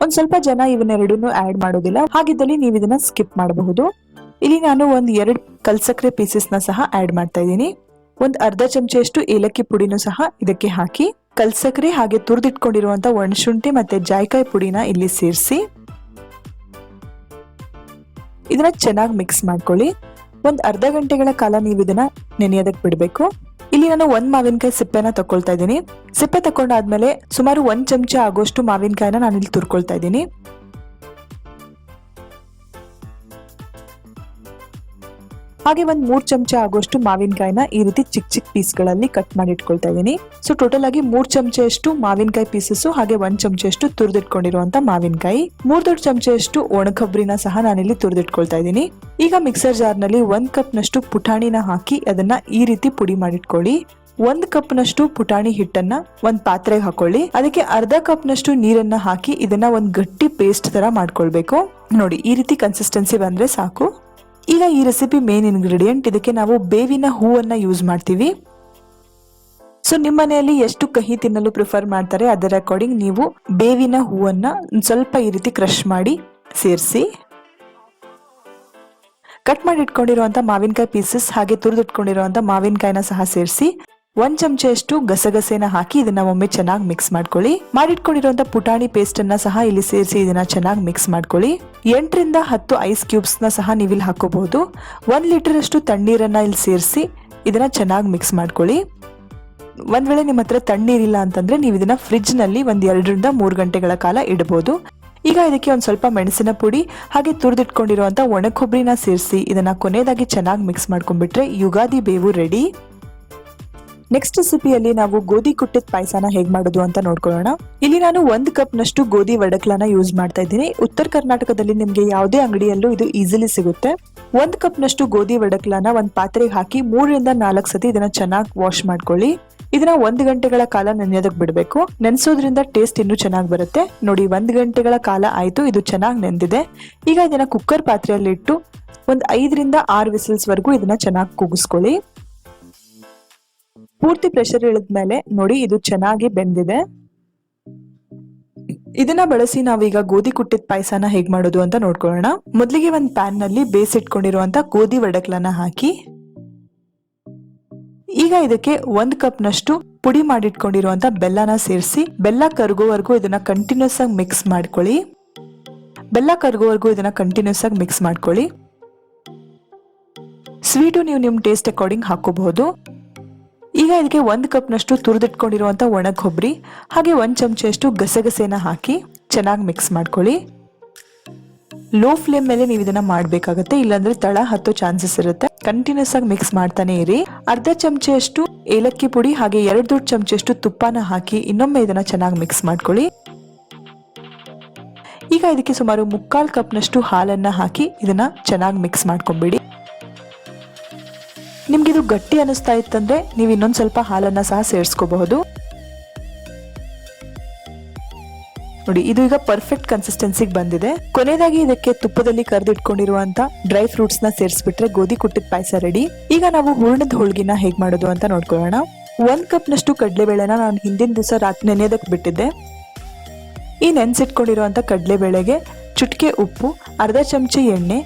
ಒಂದ್ ಸ್ವಲ್ಪ ಜನ ಇವನ್ನೆರಡನ್ನು ಆಡ್ ಮಾಡೋದಿಲ್ಲ, ಹಾಗಿದ್ದಲ್ಲಿ ನೀವು ಇದನ್ನ ಸ್ಕಿಪ್ ಮಾಡಬಹುದು. ಇಲ್ಲಿ ನಾನು ಒಂದ್ 2 ಕಲ್ಸಕ್ರೆ ಪೀಸಸ್ ನ ಸಹ ಆಡ್ ಮಾಡ್ತಾ ಇದ್ದೀನಿ. ಒಂದ್ ಅರ್ಧ ಚಮಚೆಯಷ್ಟು ಏಲಕ್ಕಿ ಪುಡಿನೂ ಸಹ ಇದಕ್ಕೆ ಹಾಕಿ ಕಲ್ಸಕ್ರೆ ಹಾಗೆ ತುರಿದಿಟ್ಕೊಂಡಿರುವಂತ ಒಣಶುಂಠಿ ಮತ್ತೆ ಜಾಯಿಕಾಯಿ ಪುಡಿನ ಇಲ್ಲಿ ಸೇರಿಸಿ ಇದನ್ನ ಚೆನ್ನಾಗಿ ಮಿಕ್ಸ್ ಮಾಡ್ಕೊಳ್ಳಿ. ಒಂದ್ ಅರ್ಧ ಗಂಟೆಗಳ ಕಾಲ ನೀವು ಇದನ್ನ ನೆನೆಯೋದಕ್ಕೆ ಬಿಡ್ಬೇಕು. ಇಲ್ಲಿ ನಾನು 1 ಮಾವಿನಕಾಯಿ ಸಿಪ್ಪೆನ ತಕೊಳ್ತಾ ಇದ್ದೀನಿ. ಸಿಪ್ಪೆ ತಕೊಂಡಾದ್ಮೇಲೆ ಸುಮಾರು 1 ಚಮಚ ಆಗೋಷ್ಟು ಮಾವಿನಕಾಯಿನ ನಾನು ಇಲ್ಲಿ ತುರ್ಕೊಳ್ತಾ ಇದ್ದೀನಿ. ಹಾಗೆ ಒಂದ್ 3 ಚಮಚ ಆಗೋಷ್ಟು ಮಾವಿನಕಾಯಿನ ಈ ರೀತಿ ಚಿಕ್ಕ ಚಿಕ್ಕ ಪೀಸ್ಗಳಲ್ಲಿ ಕಟ್ ಮಾಡಿ ಇಟ್ಕೊಳ್ತಾ ಇದ್ದೀನಿ. ಸೊ ಟೋಟಲ್ ಆಗಿ 3 ಚಮಚೆಯಷ್ಟು ಮಾವಿನಕಾಯಿ ಪೀಸಸ್ ಹಾಗೆ 1 ಚಮಚೆಯಷ್ಟು ತುರಿದಿಟ್ಕೊಂಡಿರುವಂತ ಮಾವಿನಕಾಯಿ, 3 ದೊಡ್ಡ ಚಮಚೆಯಷ್ಟು ಒಣಕೊಬ್ಬರಿನ ಸಹ ನಾನಿಲ್ಲಿ ತುರಿದಿಟ್ಕೊಳ್ತಾ ಇದ್ದೀನಿ. ಈಗ ಮಿಕ್ಸರ್ ಜಾರ್ ನಲ್ಲಿ 1 ಕಪ್ ನಷ್ಟು ಪುಟಾಣಿನ ಹಾಕಿ ಅದನ್ನ ಈ ರೀತಿ ಪುಡಿ ಮಾಡಿಟ್ಕೊಳ್ಳಿ. 1 ಕಪ್ ನಷ್ಟು ಪುಟಾಣಿ ಹಿಟ್ಟನ್ನ ಒಂದ್ ಪಾತ್ರೆಗೆ ಹಾಕೊಳ್ಳಿ. ಅದಕ್ಕೆ ಅರ್ಧ ಕಪ್ ನಷ್ಟು ನೀರನ್ನ ಹಾಕಿ ಇದನ್ನ ಒಂದ್ ಗಟ್ಟಿ ಪೇಸ್ಟ್ ತರ ಮಾಡ್ಕೊಳ್ಬೇಕು. ನೋಡಿ, ಈ ರೀತಿ ಕನ್ಸಿಸ್ಟೆನ್ಸಿ ಬಂದ್ರೆ ಸಾಕು. ಈಗ ಈ ರೆಸಿಪಿ ಮೇನ್ ಇಂಗ್ರೀಡಿಯೆಂಟ್, ಇದಕ್ಕೆ ನಾವು ಬೇವಿನ ಹೂವನ್ನ ಯೂಸ್ ಮಾಡ್ತೀವಿ. ಸೊ ನಿಮ್ಮ ಮನೆಯಲ್ಲಿ ಎಷ್ಟು ಕಹಿ ತಿನ್ನಲು ಪ್ರಿಫರ್ ಮಾಡ್ತಾರೆ ಅದರ ಅಕಾರ್ಡಿಂಗ್ ನೀವು ಬೇವಿನ ಹೂವನ್ನ ಸ್ವಲ್ಪ ಈ ರೀತಿ ಕ್ರಶ್ ಮಾಡಿ ಸೇರಿಸಿ. ಕಟ್ ಮಾಡಿ ಇಟ್ಕೊಂಡಿರುವಂತ ಮಾವಿನಕಾಯಿ ಪೀಸಸ್ ಹಾಗೆ ತುರಿದಿಟ್ಕೊಂಡಿರುವಂತ ಮಾವಿನಕಾಯಿನ ಸಹ ಸೇರಿಸಿ 1 ಚಮಚೆಯಷ್ಟು ಗಸಗಸೆನ ಹಾಕಿ ಇದನ್ನ ಒಮ್ಮೆ ಚೆನ್ನಾಗಿ ಮಿಕ್ಸ್ ಮಾಡ್ಕೊಳ್ಳಿ. ಮಾಡಿಟ್ಕೊಂಡಿರುವಂತ ಪುಟಾಣಿ ಪೇಸ್ಟ್ ಅನ್ನ ಸಹ ಇಲ್ಲಿ ಸೇರಿಸಿ ಇದನ್ನ ಚೆನ್ನಾಗಿ ಮಿಕ್ಸ್ ಮಾಡ್ಕೊಳ್ಳಿ. 8 ರಿಂದ 10 ಐಸ್ ಕ್ಯೂಬ್ಸ್ ನ ಸಹ ನೀವು ಇಲ್ಲಿ ಹಾಕೋಬಹುದು. 1 ಲೀಟರ್ ಅಷ್ಟು ತಣ್ಣೀರನ್ನ ಇಲ್ಲಿ ಸೇರಿಸಿ ಇದನ್ನ ಚೆನ್ನಾಗಿ ಮಿಕ್ಸ್ ಮಾಡ್ಕೊಳ್ಳಿ. ಒಂದ್ ವೇಳೆ ನಿಮ್ಮ ಹತ್ರ ತಣ್ಣೀರಿಲ್ಲ ಅಂತಂದ್ರೆ ನೀವು ಇದನ್ನ ಫ್ರಿಡ್ಜ್ ನಲ್ಲಿ ಒಂದ್ 2 ರಿಂದ 3 ಗಂಟೆಗಳ ಕಾಲ ಇಡಬಹುದು. ಈಗ ಇದಕ್ಕೆ ಒಂದ್ ಸ್ವಲ್ಪ ಮೆಣಸಿನ ಪುಡಿ ಹಾಗೆ ತುರಿದಿಟ್ಕೊಂಡಿರುವಂತ ಒಣ ಕೊಬ್ಬರಿನ ಸೇರಿಸಿ ಇದನ್ನ ಕೊನೆಯದಾಗಿ ಚೆನ್ನಾಗಿ ಮಿಕ್ಸ್ ಮಾಡ್ಕೊಂಡ್ಬಿಟ್ರೆ ಯುಗಾದಿ ಬೇವು ರೆಡಿ. ನೆಕ್ಸ್ಟ್ ರೆಸಿಪಿಯಲ್ಲಿ ನಾವು ಗೋಧಿ ಕುಟ್ಟಿದ ಪಾಯಸನ ಹೇಗ್ ಮಾಡೋದು ಅಂತ ನೋಡ್ಕೊಳ್ಳೋಣ. ಇಲ್ಲಿ ನಾನು 1 ಕಪ್ ನಷ್ಟು ಗೋಧಿ ವಡಕ್ಲನ ಯೂಸ್ ಮಾಡ್ತಾ ಇದ್ದೀನಿ. ಉತ್ತರ ಕರ್ನಾಟಕದಲ್ಲಿ ನಿಮ್ಗೆ ಯಾವುದೇ ಅಂಗಡಿಯಲ್ಲೂ ಇದು ಈಸಿಲಿ ಸಿಗುತ್ತೆ. 1 ಕಪ್ ನಷ್ಟು ಗೋಧಿ ವಡಕ್ಲನ ಒಂದ್ ಪಾತ್ರೆಗೆ ಹಾಕಿ 3 ರಿಂದ 4 ಸತಿ ಇದನ್ನ ಚೆನ್ನಾಗಿ ವಾಶ್ ಮಾಡ್ಕೊಳ್ಳಿ. ಇದನ್ನ 1 ಗಂಟೆಗಳ ಕಾಲ ನೆನೆಯೋದಕ್ಕೆ ಬಿಡಬೇಕು. ನೆನೆಸೋದ್ರಿಂದ ಟೇಸ್ಟ್ ಇನ್ನೂ ಚೆನ್ನಾಗಿ ಬರುತ್ತೆ. ನೋಡಿ, 1 ಗಂಟೆಗಳ ಕಾಲ ಆಯ್ತು, ಇದು ಚೆನ್ನಾಗಿ ನೆಂದಿದೆ. ಈಗ ಇದನ್ನ ಕುಕ್ಕರ್ ಪಾತ್ರೆಯಲ್ಲಿ ಇಟ್ಟು ಒಂದ್ 5 ರಿಂದ 6 ವಿಸಿಲ್ಸ್ ವರೆಗೂ ಇದನ್ನ ಚೆನ್ನಾಗಿ ಕೂಗಿಸ್ಕೊಳ್ಳಿ. ಪೂರ್ತಿ ಪ್ರೆಷರ್ ಇಳಿದ್ಮೇಲೆ ನೋಡಿ, ಇದು ಚೆನ್ನಾಗಿ ಬೆಂದಿದೆ. ಇದನ್ನ ಬಳಸಿ ನಾವೀಗ ಗೋಧಿ ಕುಟ್ಟಿದ ಪಾಯಸನ ಹೇಗ್ ಮಾಡೋದು ಅಂತ ನೋಡ್ಕೊಳ್ಳೋಣ. ಮೊದಲಿಗೆ ಒಂದ್ ಪ್ಯಾನ್ ನಲ್ಲಿ ಬೇಯಿಸಿಟ್ಕೊಂಡಿರುವಂತ ಗೋಧಿ ವಡಕ್ಲನ ಹಾಕಿ ಈಗ ಇದಕ್ಕೆ 1 ಕಪ್ ನಷ್ಟು ಪುಡಿ ಮಾಡಿಟ್ಕೊಂಡಿರುವಂತ ಬೆಲ್ಲನ ಸೇರಿಸಿ ಬೆಲ್ಲ ಕರಗೋವರೆಗೂ ಇದನ್ನ ಕಂಟಿನ್ಯೂಸ್ ಆಗಿ ಮಿಕ್ಸ್ ಮಾಡ್ಕೊಳ್ಳಿ. ಸ್ವೀಟು ನೀವು ನಿಮ್ ಟೇಸ್ಟ್ ಅಕಾರ್ಡಿಂಗ್ ಹಾಕೋಬಹುದು. ಈಗ ಇದಕ್ಕೆ 1 ಕಪ್ ನಷ್ಟು ತುರಿದಿಟ್ಕೊಂಡಿರುವಂತ ಒಣ ಕೊಬ್ಬರಿ ಹಾಗೆ 1 ಚಮಚೆಯಷ್ಟು ಗಸಗಸೆನ ಹಾಕಿ ಚೆನ್ನಾಗಿ ಮಿಕ್ಸ್ ಮಾಡ್ಕೊಳ್ಳಿ. ಲೋ ಫ್ಲೇಮ್ ಮೇಲೆ ನೀವು ಇದನ್ನ ಮಾಡ್ಬೇಕಾಗತ್ತೆ, ಇಲ್ಲಾಂದ್ರೆ ತಳ ಹತ್ತೋ ಚಾನ್ಸಸ್ ಇರುತ್ತೆ. ಕಂಟಿನ್ಯೂಸ್ ಆಗಿ ಮಿಕ್ಸ್ ಮಾಡ್ತಾನೆ ಇರಿ. ಅರ್ಧ ಚಮಚೆಯಷ್ಟು ಏಲಕ್ಕಿ ಪುಡಿ ಹಾಗೆ 2 ದೊಡ್ಡ ಚಮಚೆಯಷ್ಟು ತುಪ್ಪನ ಹಾಕಿ ಇನ್ನೊಮ್ಮೆ ಇದನ್ನ ಚೆನ್ನಾಗಿ ಮಿಕ್ಸ್ ಮಾಡ್ಕೊಳ್ಳಿ. ಈಗ ಇದಕ್ಕೆ ಸುಮಾರು 3/4 ಕಪ್ ನಷ್ಟು ಹಾಲನ್ನ ಹಾಕಿ ಇದನ್ನ ಚೆನ್ನಾಗಿ ಮಿಕ್ಸ್ ಮಾಡ್ಕೊಂಡ್ಬಿಡಿ. ನಿಮ್ಗೆ ಇದು ಗಟ್ಟಿ ಅನಿಸ್ತಾ ಇತ್ತಂದ್ರೆ ನೀವು ಇನ್ನೊಂದ್ ಸ್ವಲ್ಪ ಹಾಲನ್ನ ಸಹ ಸೇರಿಸ್ಕೋಬಹುದು. ನೋಡಿ, ಇದು ಈಗ ಪರ್ಫೆಕ್ಟ್ ಕನ್ಸಿಸ್ಟೆನ್ಸಿಗೆ ಬಂದಿದೆ. ಕೊನೆಯದಾಗಿ ಇದಕ್ಕೆ ತುಪ್ಪದಲ್ಲಿ ಕರೆದಿಟ್ಕೊಂಡಿರುವಂತ ಡ್ರೈ ಫ್ರೂಟ್ಸ್ ನ ಸೇರಿಸ್ಬಿಟ್ರೆ ಗೋಧಿ ಕುಟ್ಟಿದ ಪಾಯಸ ರೆಡಿ. ಈಗ ನಾವು ಹೂರ್ಣದ ಹೋಳ್ಗಿನ ಹೇಗ್ ಮಾಡೋದು ಅಂತ ನೋಡ್ಕೊಳ್ಳೋಣ. 1 ಕಪ್ ನಷ್ಟು ಕಡಲೆಬೇಳೆನ ನಾನು ಹಿಂದಿನ ದಿವಸ ರಾತ್ರಿ ನೆನೆಯೋದಕ್ಕೆ ಬಿಟ್ಟಿದ್ದೆ. ಈ ನೆನ್ಸಿಟ್ಕೊಂಡಿರುವಂತ ಕಡಲೆಬೇಳೆಗೆ ಚುಟ್ಕೆ ಉಪ್ಪು, ಅರ್ಧ ಚಮಚೆ ಎಣ್ಣೆ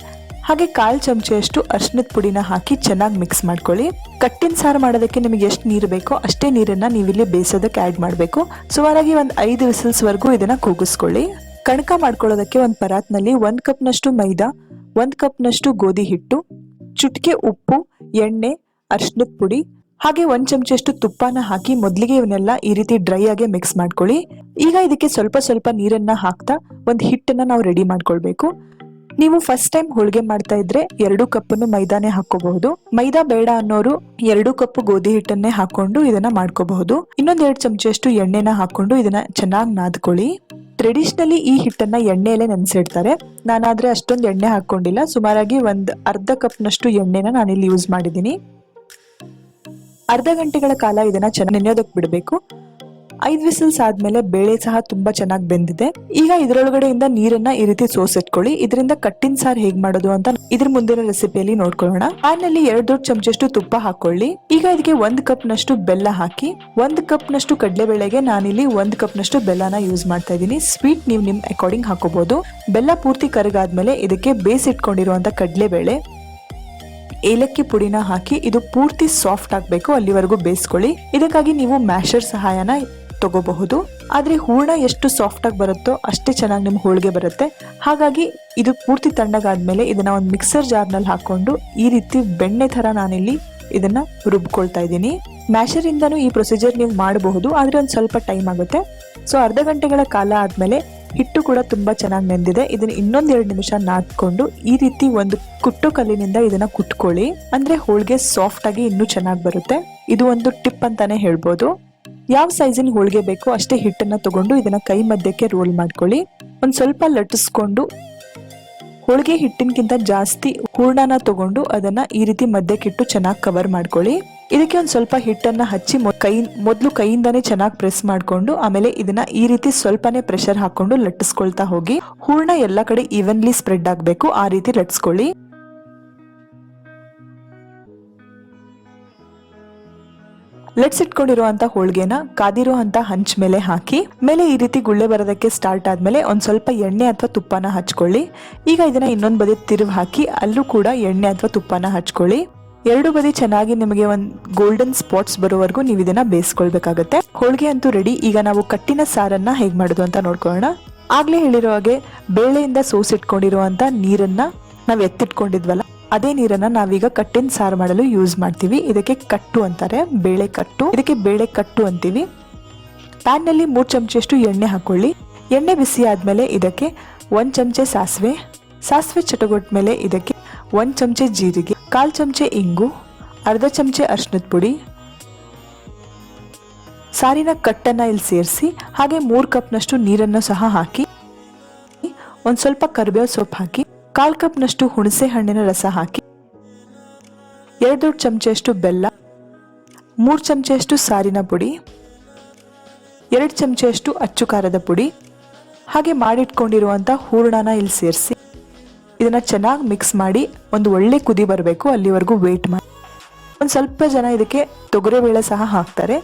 ಹಾಗೆ 1/4 ಚಮಚೆಯಷ್ಟು ಅರಿಶಿನದ ಪುಡಿನ ಹಾಕಿ ಚೆನ್ನಾಗಿ ಮಿಕ್ಸ್ ಮಾಡ್ಕೊಳ್ಳಿ. ಕಟ್ಟಿನ ಸಾರು ಮಾಡೋದಕ್ಕೆ ನಿಮಗೆ ಎಷ್ಟು ನೀರು ಬೇಕೋ ಅಷ್ಟೇ ನೀರನ್ನ ನೀವಿಲ್ಲಿ ಬೇಯಿಸೋದಕ್ಕೆ ಆ್ಯಡ್ ಮಾಡಬೇಕು. ಸುಮಾರಾಗಿ ಒಂದು 5 ವಿಸಿಲ್ಸ್ವರೆಗೂ ಇದನ್ನ ಕೂಗಿಸ್ಕೊಳ್ಳಿ. ಕಣಕ ಮಾಡ್ಕೊಳ್ಳೋದಕ್ಕೆ ಒಂದು ಪರಾತ್ನಲ್ಲಿ 1 ಕಪ್ನಷ್ಟು ಮೈದಾ, 1 ಕಪ್ನಷ್ಟು ಗೋಧಿ ಹಿಟ್ಟು, ಚುಟ್ಕೆ ಉಪ್ಪು, ಎಣ್ಣೆ, ಅರಿಶಿನದ ಪುಡಿ ಹಾಗೆ 1 ಚಮಚೆಯಷ್ಟು ತುಪ್ಪನ ಹಾಕಿ ಮೊದಲಿಗೆ ಇವನ್ನೆಲ್ಲ ಈ ರೀತಿ ಡ್ರೈ ಆಗಿ ಮಿಕ್ಸ್ ಮಾಡ್ಕೊಳ್ಳಿ. ಈಗ ಇದಕ್ಕೆ ಸ್ವಲ್ಪ ಸ್ವಲ್ಪ ನೀರನ್ನ ಹಾಕ್ತಾ ಒಂದು ಹಿಟ್ಟನ್ನ ನಾವು ರೆಡಿ ಮಾಡ್ಕೊಳ್ಬೇಕು. ನೀವು ಫಸ್ಟ್ ಟೈಮ್ ಹೋಳಿಗೆ ಮಾಡ್ತಾ ಇದ್ರೆ 2 ಕಪ್ಪನ್ನು ಮೈದಾನೇ ಹಾಕೋಬಹುದು. ಮೈದಾ ಬೇಡ ಅನ್ನೋರು 2 ಕಪ್ ಗೋಧಿ ಹಿಟ್ಟನ್ನೇ ಹಾಕೊಂಡು ಇದನ್ನ ಮಾಡ್ಕೋಬಹುದು. ಇನ್ನೊಂದ್ 2 ಚಮಚೆಯಷ್ಟು ಎಣ್ಣೆನ ಹಾಕೊಂಡು ಇದನ್ನ ಚೆನ್ನಾಗಿ ನಾದ್ಕೊಳ್ಳಿ. ಟ್ರೆಡಿಷನಲಿ ಈ ಹಿಟ್ಟನ್ನ ಎಣ್ಣೆಯಲ್ಲೇ ನೆನೆಸಿಡ್ತಾರೆ. ನಾನಾದ್ರೆ ಅಷ್ಟೊಂದು ಎಣ್ಣೆ ಹಾಕೊಂಡಿಲ್ಲ, ಸುಮಾರಾಗಿ ಒಂದು ಅರ್ಧ ಕಪ್ನಷ್ಟು ಎಣ್ಣೆನ ನಾನಿಲ್ಲಿ ಯೂಸ್ ಮಾಡಿದ್ದೀನಿ. ಅರ್ಧ ಗಂಟೆಗಳ ಕಾಲ ಇದನ್ನ ಚೆನ್ನಾಗಿ ನೆನೆಯೋದಕ್ಕೆ ಬಿಡಬೇಕು. 5 ವಿಸಿಲ್ಸ್ ಆದ್ಮೇಲೆ ಬೇಳೆ ಸಹ ತುಂಬಾ ಚೆನ್ನಾಗಿ ಬೆಂದಿದೆ. ಈಗ ಇದರೊಳಗಡೆಯಿಂದ ನೀರನ್ನ ಈ ರೀತಿ ಸೋಸಿಟ್ಕೊಳ್ಳಿ. ಇದರಿಂದ ಕಟ್ಟಿನ ಸಾರು ಹೇಗ್ ಮಾಡೋದು ಅಂತ ಇದ್ರ ಮುಂದಿನ ರೆಸಿಪಿಯಲ್ಲಿ ನೋಡ್ಕೊಳ್ಳೋಣ. ಪ್ಯಾನ್ ನಲ್ಲಿ 2 ದೊಡ್ಡ ಚಮಚಷ್ಟು ತುಪ್ಪ ಹಾಕೊಳ್ಳಿ. ಈಗ ಇದಕ್ಕೆ 1 ಕಪ್ನಷ್ಟು ಬೆಲ್ಲ ಹಾಕಿ, 1 ಕಪ್ನಷ್ಟು ಕಡಲೆಬೇಳೆಗೆ ನಾನಿಲ್ಲಿ 1 ಕಪ್ನಷ್ಟು ಬೆಲ್ಲನ ಯೂಸ್ ಮಾಡ್ತಾ ಇದ್ದೀನಿ. ಸ್ವೀಟ್ ನೀವು ನಿಮ್ ಅಕಾರ್ಡಿಂಗ್ ಹಾಕೋಬಹುದು. ಬೆಲ್ಲ ಪೂರ್ತಿ ಕರಗಾದ್ಮೇಲೆ ಇದಕ್ಕೆ ಬೇಯಿಸಿಟ್ಕೊಂಡಿರುವಂತ ಕಡಲೆಬೇಳೆ, ಏಲಕ್ಕಿ ಪುಡಿನ ಹಾಕಿ ಇದು ಪೂರ್ತಿ ಸಾಫ್ಟ್ ಆಗ್ಬೇಕು ಅಲ್ಲಿವರೆಗೂ ಬೇಯಿಸ್ಕೊಳ್ಳಿ. ಇದಕ್ಕಾಗಿ ನೀವು ಮ್ಯಾಶರ್ ಸಹಾಯನ ತಗೋಬಹುದು. ಆದ್ರೆ ಹೂರ್ಣ ಎಷ್ಟು ಸಾಫ್ಟ್ ಆಗಿ ಬರುತ್ತೋ ಅಷ್ಟೇ ಚೆನ್ನಾಗಿ ನಿಮ್ಗೆ ಹೋಳಿಗೆ ಬರುತ್ತೆ. ಹಾಗಾಗಿ ಇದು ಪೂರ್ತಿ ತಣ್ಣಗಾದ್ಮೇಲೆ ಇದನ್ನ ಒಂದು ಮಿಕ್ಸರ್ ಜಾರ್ನಲ್ಲಿ ಹಾಕೊಂಡು ಈ ರೀತಿ ಬೆಣ್ಣೆ ತರ ನಾನಿಲ್ಲಿ ಇದನ್ನ ರುಬ್ಕೊಳ್ತಾ ಇದ್ದೀನಿ. ಮ್ಯಾಶರ್ ಇಂದನೂ ಈ ಪ್ರೊಸೀಜರ್ ನೀವು ಮಾಡಬಹುದು, ಆದ್ರೆ ಒಂದು ಸ್ವಲ್ಪ ಟೈಮ್ ಆಗುತ್ತೆ. ಸೊ ಅರ್ಧ ಗಂಟೆಗಳ ಕಾಲ ಆದ್ಮೇಲೆ ಹಿಟ್ಟು ಕೂಡ ತುಂಬಾ ಚೆನ್ನಾಗಿ ನೆಂದಿದೆ. ಇದನ್ನ ಇನ್ನೊಂದ್ 2 ನಿಮಿಷ ನಾದ್ಕೊಂಡು ಈ ರೀತಿ ಒಂದು ಕುಟ್ಟು ಕಲ್ಲಿನಿಂದ ಇದನ್ನ ಕುಟ್ಕೊಳ್ಳಿ. ಅಂದ್ರೆ ಹೋಳಿಗೆ ಸಾಫ್ಟ್ ಆಗಿ ಇನ್ನೂ ಚೆನ್ನಾಗಿ ಬರುತ್ತೆ. ಇದು ಒಂದು ಟಿಪ್ ಅಂತಾನೆ ಹೇಳ್ಬೋದು. ಯಾವ ಸೈಜಿನ ಹೋಳಿಗೆ ಬೇಕೋ ಅಷ್ಟೇ ಹಿಟ್ಟನ್ನ ತಗೊಂಡು ಇದನ್ನ ಕೈ ಮಧ್ಯಕ್ಕೆ ರೋಲ್ ಮಾಡ್ಕೊಳ್ಳಿ. ಒಂದ್ ಸ್ವಲ್ಪ ಲಟ್ಟಿಸ್ಕೊಂಡು ಹೋಳಿಗೆ ಹಿಟ್ಟಿನಕ್ಕಿಂತ ಜಾಸ್ತಿ ಹೂರ್ಣನ ತಗೊಂಡು ಅದನ್ನ ಈ ರೀತಿ ಮಧ್ಯಕ್ಕಿಟ್ಟು ಚೆನ್ನಾಗಿ ಕವರ್ ಮಾಡ್ಕೊಳ್ಳಿ. ಇದಕ್ಕೆ ಒಂದ್ ಸ್ವಲ್ಪ ಹಿಟ್ಟನ್ನ ಹಚ್ಚಿ ಮೊದಲು ಕೈಯಿಂದಾನೇ ಚೆನ್ನಾಗಿ ಪ್ರೆಸ್ ಮಾಡ್ಕೊಂಡು ಆಮೇಲೆ ಇದನ್ನ ಈ ರೀತಿ ಸ್ವಲ್ಪನೇ ಪ್ರೆಷರ್ ಹಾಕೊಂಡು ಲಟ್ಟಿಸ್ಕೊಳ್ತಾ ಹೋಗಿ. ಹೂರ್ಣ ಎಲ್ಲ ಕಡೆ ಈವನ್ಲಿ ಸ್ಪ್ರೆಡ್ ಆಗ್ಬೇಕು, ಆ ರೀತಿ ಲಟ್ಸ್ಕೊಳ್ಳಿ. ಲಟ್ಸಿಟ್ಕೊಂಡಿರುವಂತ ಹೋಳಿಗೆನ ಕಾದಿರುವಂತ ಹಂಚ್ ಮೇಲೆ ಹಾಕಿ ಮೇಲೆ ಈ ರೀತಿ ಗುಳ್ಳೆ ಬರೋದಕ್ಕೆ ಸ್ಟಾರ್ಟ್ ಆದ್ಮೇಲೆ ಒಂದ್ ಸ್ವಲ್ಪ ಎಣ್ಣೆ ಅಥವಾ ತುಪ್ಪನ ಹಚ್ಕೊಳ್ಳಿ. ಈಗ ಇದನ್ನ ಇನ್ನೊಂದ್ ಬದಿ ತಿರುವು ಹಾಕಿ ಅಲ್ಲೂ ಕೂಡ ಎಣ್ಣೆ ಅಥವಾ ತುಪ್ಪನ ಹಚ್ಕೊಳ್ಳಿ. 2 ಬದಿ ಚೆನ್ನಾಗಿ ನಿಮಗೆ ಒಂದು ಗೋಲ್ಡನ್ ಸ್ಪಾಟ್ಸ್ ಬರೋವರೆಗೂ ನೀವು ಇದನ್ನ ಬೇಯಿಸ್ಕೊಳ್ಬೇಕಾಗತ್ತೆ. ಹೋಳಿಗೆ ಅಂತೂ ರೆಡಿ. ಈಗ ನಾವು ಕಟ್ಟಿನ ಸಾರನ್ನ ಹೇಗ್ ಮಾಡೋದು ಅಂತ ನೋಡ್ಕೊಳ್ಳೋಣ. ಆಗ್ಲೇ ಹೇಳಿರೋ ಹಾಗೆ ಬೇಳೆಯಿಂದ ಸೋಸಿಟ್ಕೊಂಡಿರುವಂತ ನೀರನ್ನ ನಾವ್ ಎತ್ತಿಟ್ಕೊಂಡಿದ್ವಲ್ಲ, ಅದೇ ನೀರನ್ನ ನಾವೀಗ ಕಟ್ಟಿನ ಸಾರು ಮಾಡಲು ಯೂಸ್ ಮಾಡ್ತೀವಿ. ಇದಕ್ಕೆ ಕಟ್ಟು ಅಂತಾರೆ, ಬೇಳೆ ಕಟ್ಟು. ಇದಕ್ಕೆ ಬೇಳೆ ಕಟ್ಟು ಅಂತೀವಿ. ಪ್ಯಾನ್ ನಲ್ಲಿ 3 ಚಮಚೆಯಷ್ಟು ಎಣ್ಣೆ ಹಾಕೊಳ್ಳಿ. ಎಣ್ಣೆ ಬಿಸಿ ಆದ್ಮೇಲೆ ಇದಕ್ಕೆ 1 ಚಮಚೆ ಸಾಸಿವೆ ಚಟಗೊಟ್ಟ ಮೇಲೆ ಇದಕ್ಕೆ 1 ಚಮಚೆ ಜೀರಿಗೆ, 1/4 ಚಮಚೆ ಇಂಗು, ಅರ್ಧ ಚಮಚೆ ಅರಿಶಿನದ ಪುಡಿ, ಸಾರಿನ ಕಟ್ಟನ್ನ ಇಲ್ಲಿ ಸೇರಿಸಿ ಹಾಗೆ 3 ಕಪ್ನಷ್ಟು ನೀರನ್ನು ಸಹ ಹಾಕಿ ಒಂದ್ ಸ್ವಲ್ಪ ಕರಿಬೇವು ಸೊಪ್ಪು ಹಾಕಿ 1/4 ಕಪ್ನಷ್ಟು ಹುಣಸೆ ಹಣ್ಣಿನ ರಸ ಹಾಕಿ 2 ದೊಡ್ಡ ಚಮಚೆಯಷ್ಟು ಬೆಲ್ಲ, 3 ಚಮಚೆಯಷ್ಟು ಸಾರಿನ ಪುಡಿ, 2 ಚಮಚೆಯಷ್ಟು ಅಚ್ಚು ಖಾರದ ಪುಡಿ ಹಾಗೆ ಮಾಡಿಟ್ಕೊಂಡಿರುವಂತ ಹೂರಣನ ಇಲ್ಲಿ ಸೇರಿಸಿ ಇದನ್ನ ಚೆನ್ನಾಗಿ ಮಿಕ್ಸ್ ಮಾಡಿ ಒಂದು ಒಳ್ಳೆ ಕುದಿ ಬರಬೇಕು ಅಲ್ಲಿವರೆಗೂ ವೇಟ್ ಮಾಡಿ. ಒಂದು ಸ್ವಲ್ಪ ಜನ ಇದಕ್ಕೆ ತೊಗರಿಬೇಳೆ ಸಹ ಹಾಕ್ತಾರೆ,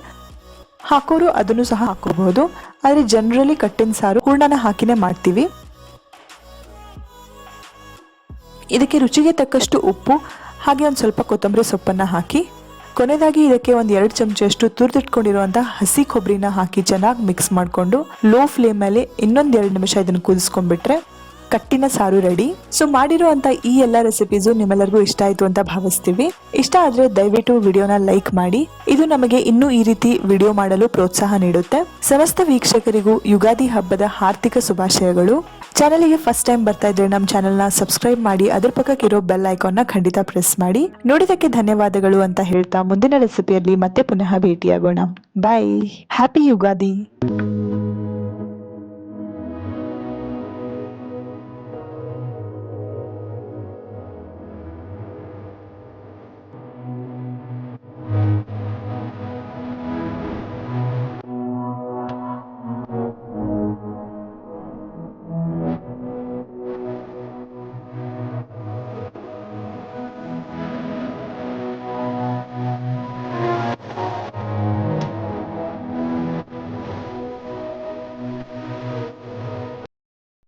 ಹಾಕೋರು ಅದನ್ನು ಸಹ ಹಾಕೋಬಹುದು. ಆದ್ರೆ ಜನರಲಿ ಕಟ್ಟಿನ ಸಾರು ಹೂರಣನ ಹಾಕಿನೇ ಮಾಡ್ತೀವಿ. ಇದಕ್ಕೆ ರುಚಿಗೆ ತಕ್ಕಷ್ಟು ಉಪ್ಪು ಹಾಗೆ ಒಂದು ಸ್ವಲ್ಪ ಕೊತ್ತಂಬರಿ ಸೊಪ್ಪನ್ನ ಹಾಕಿ ಕೊನೆಯದಾಗಿ ಇದಕ್ಕೆ ಒಂದು 2 ಚಮಚೆಯಷ್ಟು ತುರಿದಿಟ್ಕೊಂಡಿರುವಂತಹ ಹಸಿ ಕೊಬ್ಬರಿನ ಹಾಕಿ ಚೆನ್ನಾಗಿ ಮಿಕ್ಸ್ ಮಾಡಿಕೊಂಡು ಲೋ ಫ್ಲೇಮ್ ಮೇಲೆ ಇನ್ನೊಂದು 2 ನಿಮಿಷ ಇದನ್ನು ಕುದಿಸ್ಕೊಂಡ್ಬಿಟ್ರೆ ಕಟ್ಟಿನ ಸಾರು ರೆಡಿ. ಸೊ ಮಾಡಿರುವಂತ ಈ ಎಲ್ಲ ರೆಸಿಪೀಸು ನಿಮ್ಮೆಲ್ಲರಿಗೂ ಇಷ್ಟ ಆಯ್ತು ಅಂತ ಭಾವಿಸ್ತೀವಿ. ಇಷ್ಟ ಆದ್ರೆ ದಯವಿಟ್ಟು ವಿಡಿಯೋನ ಲೈಕ್ ಮಾಡಿ. ಇದು ನಮಗೆ ಇನ್ನೂ ಈ ರೀತಿ ವಿಡಿಯೋ ಮಾಡಲು ಪ್ರೋತ್ಸಾಹ ನೀಡುತ್ತೆ. ಸಮಸ್ತ ವೀಕ್ಷಕರಿಗೂ ಯುಗಾದಿ ಹಬ್ಬದ ಹಾರ್ದಿಕ ಶುಭಾಶಯಗಳು. ಚಾನಲ್ಗೆ ಫಸ್ಟ್ ಟೈಮ್ ಬರ್ತಾ ಇದ್ರೆ ನಮ್ಮ ಚಾನೆಲ್ನ ಸಬ್ಸ್ಕ್ರೈಬ್ ಮಾಡಿ, ಅದ್ರ ಪಕ್ಕಕ್ಕಿರೋ ಬೆಲ್ ಐಕಾನ್ನ ಖಂಡಿತ ಪ್ರೆಸ್ ಮಾಡಿ. ನೋಡಿದಕ್ಕೆ ಧನ್ಯವಾದಗಳು ಅಂತ ಹೇಳ್ತಾ ಮುಂದಿನ ರೆಸಿಪಿಯಲ್ಲಿ ಮತ್ತೆ ಪುನಃ ಭೇಟಿಯಾಗೋಣ. ಬಾಯ್. ಹ್ಯಾಪಿ ಯುಗಾದಿ.